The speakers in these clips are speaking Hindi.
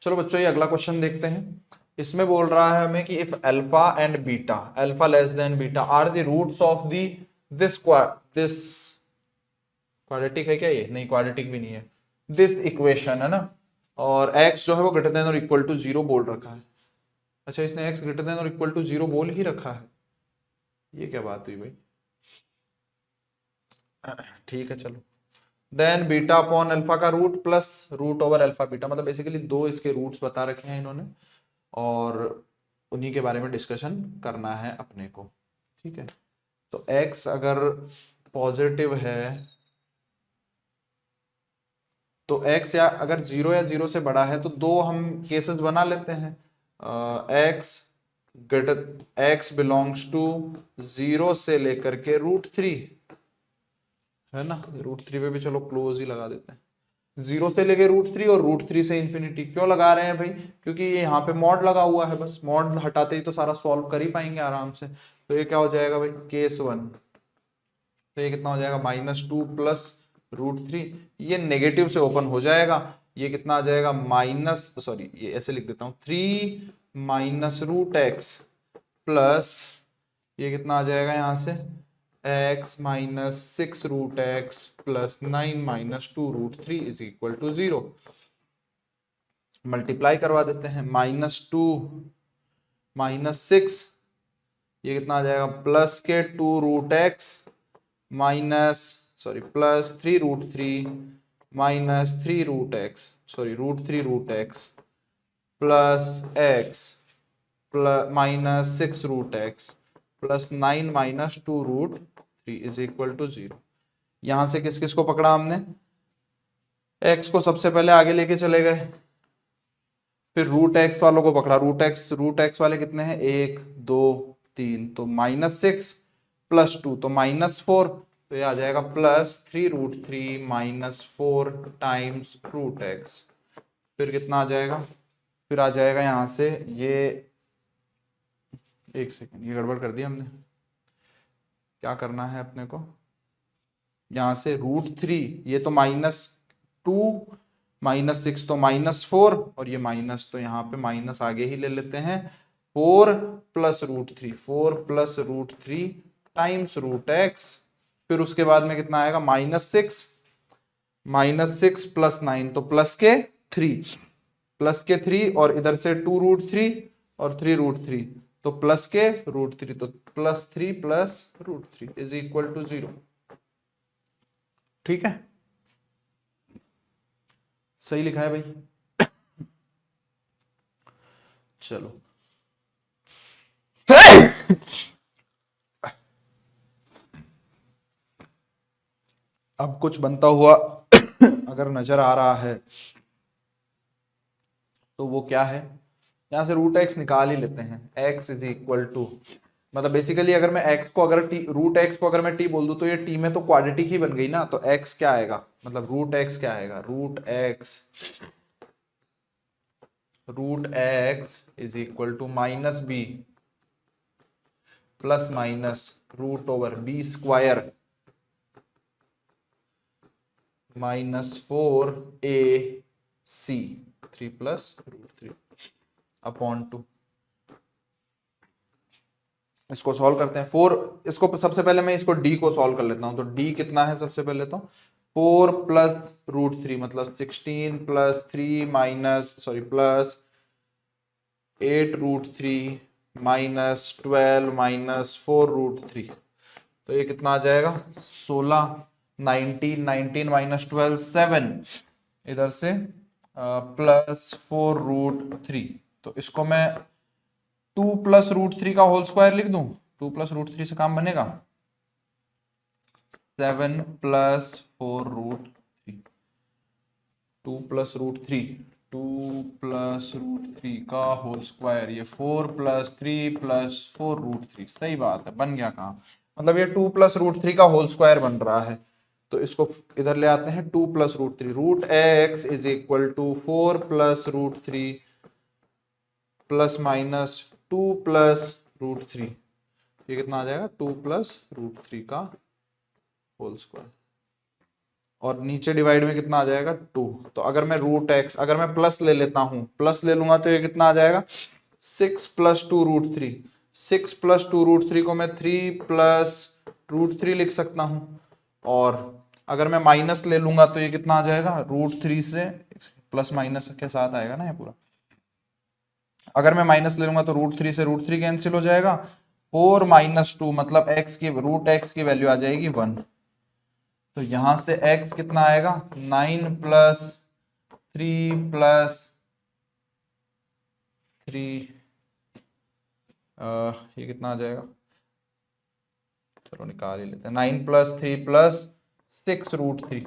चलो बच्चों ये अगला क्वेश्चन देखते हैं। इसमें बोल रहा है हमें कि if alpha and beta, alpha less than beta are the roots of the this quadratic है क्या ये? नहीं क्वाड्रेटिक भी नहीं है, दिस इक्वेशन है ना। और x जो है वो ग्रेटर देन और इक्वल टू 0 बोल रखा है। अच्छा इसने x ग्रेटर देन और इक्वल टू 0 बोल ही रखा है, ये क्या बात हुई भाई? ठीक है चलो। देन बीटा अपॉन अल्फा का root plus root over alpha beta, मतलब बेसिकली दो इसके रूट्स बता रखे हैं इन्होंने और उन्हीं के बारे में डिस्कशन करना है अपने को। ठीक है, तो x अगर पॉजिटिव है तो x या अगर 0 या 0 से बड़ा है तो दो हम केसेस बना लेते हैं। x greater x belongs to 0 से लेकर के √3 है ना, √3 पे भी चलो क्लोज ही लगा देते हैं। 0 से लेके √3 और √3 से इंफिनिटी क्यों लगा रहे हैं भाई? क्योंकि ये यहाँ पे मॉड लगा हुआ है, बस मॉड हटाते ही तो सारा सॉल्व कर ही पाएंगे आराम से। तो ये क्या हो जाएगा भाई? केस 1, तो ये कितना हो जाएगा? -2 प्लस √3, ये नेगेटिव से ओपन हो जाएगा, ये कितना आ जाएगा? ये ऐसे लिख देता हूँ 3 माइनस √x प्लस ये कितना आ जाएगा यहाँ से? x minus 6 √x plus 9 minus 2 √3 is equal to 0। Multiply करवा देते हैं, -2 माइनस 6, ये कितना आ जाएगा? प्लस के 2 plus 3 √3 minus 3 √x plus x plus minus 6 √x plus 9 minus 2 √3 is equal to 0। यहां से किस किस को पकड़ा हमने? x को सबसे पहले आगे लेके चले गए, फिर √x वालों को पकड़ा। √x वाले कितने हैं? 1 2 3, तो -6 प्लस 2 तो -4, तो ये आ जाएगा +3 √3 -4 टाइम्स √x। फिर कितना आ जाएगा? फिर आ जाएगा यहां से ये, एक सेकेंड ये गड़बड़ कर दिया हमने, क्या करना है अपने को? यहां से √3, ये तो -2 -6 तो -4 और ये माइनस, तो यहाँ पे माइनस आगे ही ले लेते हैं। 4 प्लस √3 टाइम्स √x, फिर उसके बाद में कितना आएगा? -6 प्लस 9 तो प्लस के 3 और इधर से 2 √3 और 3 √3 तो +√3 तो +3 प्लस √3 इज इक्वल टू 0। ठीक है, सही लिखा है भाई। चलो अब कुछ बनता हुआ अगर नजर आ रहा है तो वो क्या है? यहां से √x निकाल ही लेते हैं। x इज इक्वल टू, मतलब बेसिकली अगर मैं x को अगर √x को अगर मैं t बोल दूं तो ये t में तो क्वाड्रेटिक ही बन गई ना, तो x क्या आएगा? मतलब √x क्या आएगा? √x is equal to -b plus minus √b² -4ac 3 plus √3 upon 2। इसको सॉल्व करते हैं। 4, इसको सबसे पहले मैं इसको d को सॉल्व कर लेता हूं, तो d कितना है सबसे पहले? तो 4 प्लस √3 मतलब 16 प्लस 8 √3 -12 -4 √3, तो ये कितना आ जाएगा? 16 19 -12 7, इधर से +4 √3, तो इसको मैं 2 प्लस √3 का होल स्क्वायर लिख दूं। 2 प्लस √3 से काम बनेगा? 7 प्लस 4 √3, 2 प्लस √3 का होल स्क्वायर, ये 4 प्लस 3 प्लस 4 √3, सही बात है, बन गया कहाँ? मतलब ये 2 प्लस √3 का होल स्क्वायर बन रहा है। तो इसको इधर ले आते हैं, 2 plus √3 √x is equal to 4 plus √3 plus minus 2 plus √3, ये कितना आ जाएगा? 2 प्लस √3 का होल स्क्वायर। और नीचे डिवाइड में कितना आ जाएगा 2। तो अगर मैं रूट एक्स, अगर मैं प्लस ले लेता हूं, प्लस ले लूंगा तो ये कितना आ जाएगा 6 + 2√3। 6 + 2√3 को मैं 3 + √3 लिख सकता हूं। और अगर मैं माइनस ले लूंगा तो ये कितना आ जाएगा √3 से, प्लस माइनस के साथ आएगा ना ये पूरा। अगर मैं माइनस ले लूंगा तो √3 से √3 कैंसिल हो जाएगा। 4 - 2 मतलब x की रूट एक्स की वैल्यू आ जाएगी 1। तो यहां से x कितना आएगा 9 + 3 + 3, ये कितना आ जाएगा, चलो निकाल ही लेते हैं। 9 + 3 + 6 √3,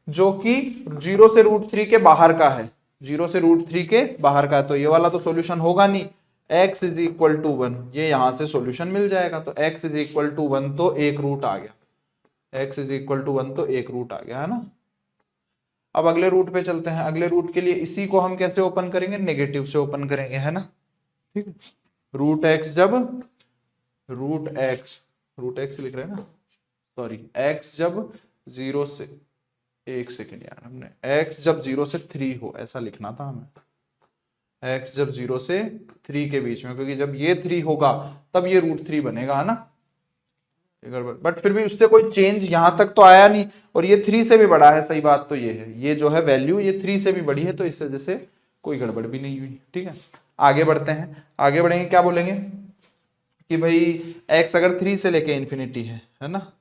जो कि 0 से √3 के बाहर का है, 0 से √3 के बाहर का है। तो ये वाला तो सॉल्यूशन होगा नहीं। x = 1, ये यहां से सॉल्यूशन मिल जाएगा। तो x = 1 तो एक रूट आ गया, x = 1 तो एक रूट आ गया, है ना। अब अगले रूट पे चलते हैं। अगले रूट के लिए इसी को हम कैसे ओपन करेंगे, नेगेटिव से ओपन करेंगे, है ना। ठीक है, √x जब √x लिख रहे हैं ना, सॉरी, x जब 0 से, एक सेकेंड यार, हमने x जब 0 से 3 हो ऐसा लिखना था हमें। x जब 0 से 3 के बीच में, क्योंकि जब ये 3 होगा तब ये √3 बनेगा, है ना। बट फिर भी उससे कोई चेंज यहां तक तो आया नहीं, और ये 3 से भी बड़ा है। सही बात तो ये है, ये जो है वैल्यू ये 3 से भी बड़ी है, तो इस वजह से कोई गड़बड़ भी नहीं हुई। ठीक है, आगे बढ़ते हैं। आगे बढ़ेंगे, क्या बोलेंगे कि भाई x अगर 3 से लेके इन्फिनिटी है ना,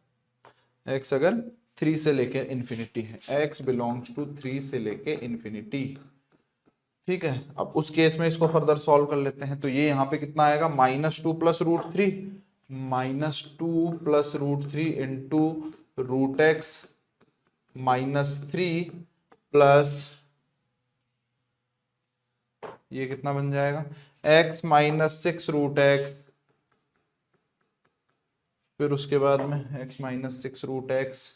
x अगर 3 से लेके इन्फिनिटी है, x बिलोंग्स टू 3 से लेके इन्फिनिटी। ठीक है, अब उस केस में इसको फर्दर सॉल्व कर लेते हैं। तो ये यहाँ पे कितना आएगा -2 + √3, -2 + √3 इंटू √x -3 प्लस, ये कितना बन जाएगा x -6 √x, फिर उसके बाद में x -6 √x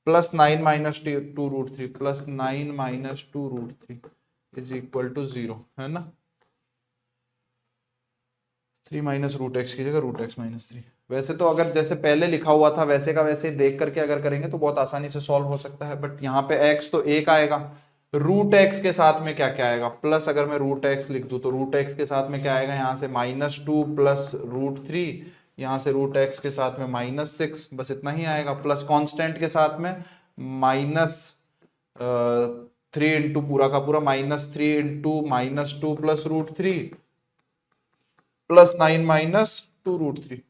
प्लस 9 - 2 √3 प्लस 9 - 2 √3 = 0, है ना। 3 - √x की जगह √x -3। वैसे तो अगर जैसे पहले लिखा हुआ था वैसे का वैसे देख करके अगर करेंगे तो बहुत आसानी से सॉल्व हो सकता है। बट यहाँ पे x तो 1 आएगा, √x के साथ में क्या क्या आएगा प्लस, अगर मैं √x लिख दूं तो √x के साथ में क्या आएगा, यहाँ से -2 प्लस √3, यहाँ से √x के साथ में -6, बस इतना ही आएगा। प्लस कांस्टेंट के साथ में -3 इंटू पूरा का पूरा -3 इंटू -2 प्लस √3 प्लस 9 - 2 √3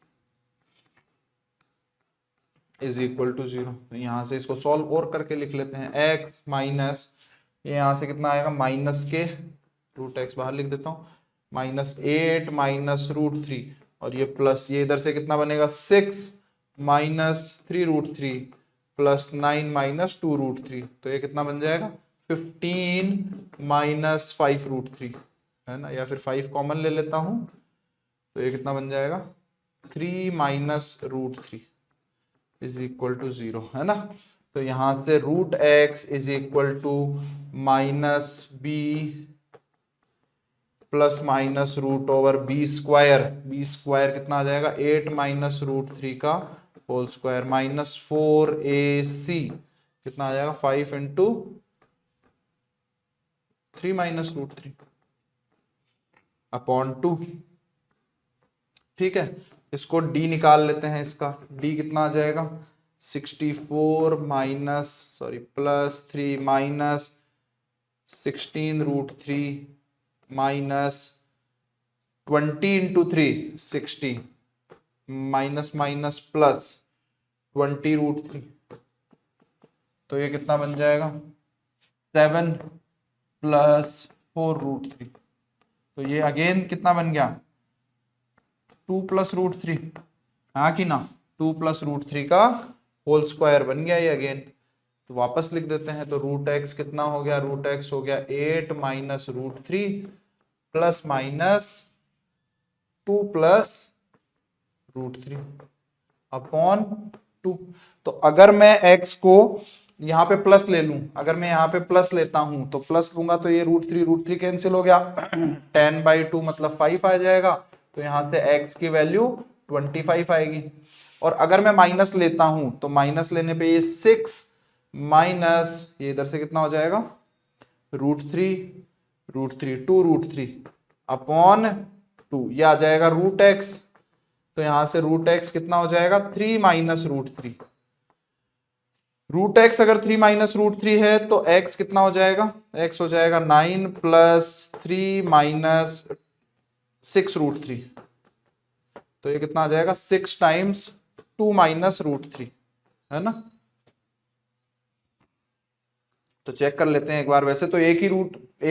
= 0। तो यहां से इसको सॉल्व और करके लिख लेते हैं। x माइनस, ये यहां से कितना आएगा माइनस के, √x बाहर लिख देता हूँ, -8 -√3, और ये प्लस, ये इधर से कितना बनेगा 6 -3 √3 प्लस 9 - 2 √3। तो ये कितना बन जाएगा 15 -5 √3, है ना। या फिर 5 कॉमन ले लेता हूं, तो ये कितना बन जाएगा 3 - √3 = 0, है ना। तो यहां से √x = -b plus minus √b², b² कितना आ जाएगा 8 - √3 का होल स्क्वायर -4ac कितना आ जाएगा 5 इंटू 3 - √3 अपॉन 2। ठीक है, इसको d निकाल लेते हैं। इसका d कितना आ जाएगा 64 minus sorry plus 3 minus 16 √3 minus 20 into 3 60 minus minus plus 20 √3। तो ये कितना बन जाएगा 7 प्लस 4 √3। तो ये अगेन कितना बन गया 2 प्लस √3, हाँ कि ना, 2 प्लस √3 का होल स्क्वायर बन गया ये अगेन। तो वापस लिख देते हैं। तो √x कितना हो गया, √x हो गया 8 minus √3 plus minus 2 plus √3 upon 2। तो अगर मैं x को यहाँ पे प्लस ले लूं, अगर मैं यहाँ पे प्लस लेता हूं तो प्लस लूंगा तो ये √3 कैंसिल हो गया 10/2 मतलब 5 आ जाएगा। तो यहां से x की वैल्यू 25 आएगी। और अगर मैं माइनस लेता हूं तो माइनस लेने पे ये 6 माइनस ये इधर से कितना हो जाएगा √3 2√3 अपॉन 2, ये आ जाएगा √x। तो यहां से √x कितना हो जाएगा 3 माइनस √3। √x अगर 3 माइनस √3 है तो x कितना हो जाएगा, x हो जाएगा 9 प्लस 3 माइनस 6√3। तो ये कितना आ जाएगा 6 टाइम्स 2 माइनस √3, है ना। तो चेक कर लेते हैं एक बार। वैसे तो एक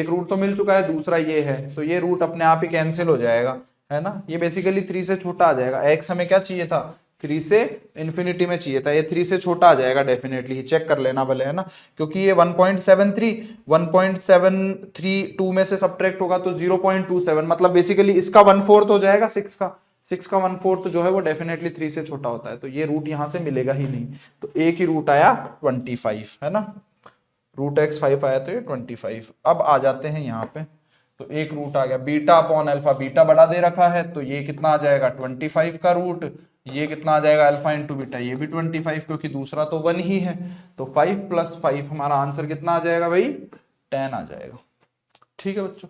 रूट तो मिल चुका है, दूसरा ये है, तो ये रूट अपने आप ही कैंसिल हो जाएगा, है ना। ये बेसिकली 3 से छोटा आ जाएगा। x हमें क्या चाहिए था 3 से इंफिनिटी में चाहिए था, ये 3 से छोटा आ जाएगा डेफिनेटली। चेक कर लेना भले, है ना, क्योंकि ये 1.72 में से सब्ट्रैक्ट होगा तो 0.27, मतलब बेसिकली इसका 1/4 हो जाएगा 6 का। 6 का 1/4 जो है वो डेफिनेटली 3 से छोटा होता है, तो ये रूट यहां से मिलेगा ही नहीं। तो एक ही रूट आया 25, है ना। √x 5 आया तो ये 25। अब आ जाते हैं यहाँ पे, तो एक रूट आ गया बीटा अपॉन अल्फा। बीटा बड़ा दे रखा है तो ये कितना आ जाएगा 25 का रूट। ये कितना आ जाएगा अल्फा इंटू बीटा, ये भी 25, क्योंकि दूसरा तो 1 ही है। तो 5 + 5 हमारा आंसर कितना आ जाएगा भाई 10 आ जाएगा। ठीक है बच्चों।